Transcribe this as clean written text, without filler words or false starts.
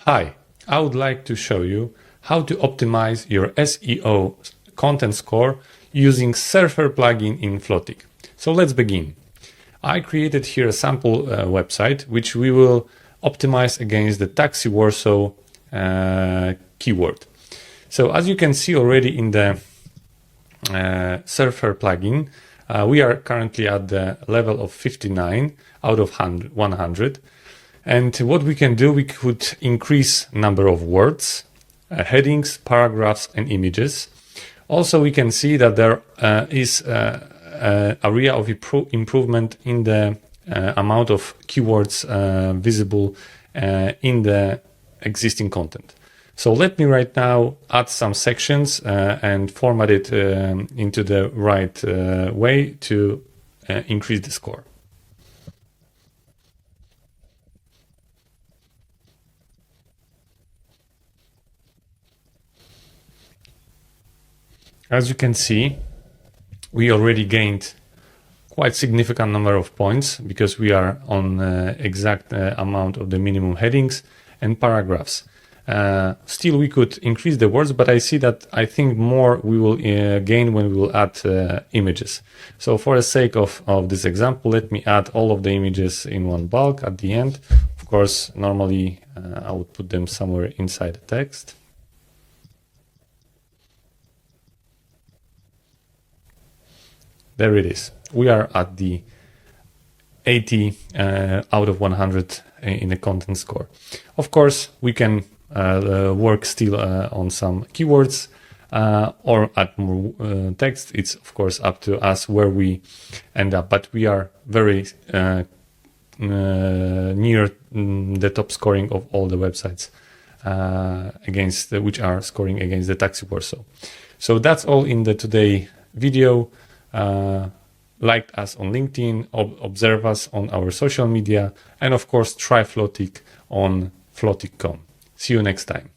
Hi, I would like to show you how to optimize your SEO content score using Surfer plugin in Flotiq. So let's begin. I created here a sample website which we will optimize against the Taxi Warsaw keyword. So as you can see already in the Surfer plugin, we are currently at the level of 59 out of 100. And what we can do, we could increase number of words, headings, paragraphs, and images. Also, we can see that there is area of improvement in the amount of keywords visible in the existing content. So let me right now add some sections and format it into the right way to increase the score. As you can see, we already gained quite significant number of points because we are on exact amount of the minimum headings and paragraphs. Still, we could increase the words, but I think more we will gain when we will add images. So for the sake of this example, let me add all of the images in one bulk at the end. Of course, normally I would put them somewhere inside the text. There it is. We are at the 80 out of 100 in the content score. Of course, we can work still on some keywords or add more text. It's of course up to us where we end up, but we are very near the top scoring of all the websites which are scoring against the Taxi Warsaw. So that's all in the today video. Like us on LinkedIn, observe us on our social media, and of course try Flotiq on flotiq.com. See you next time.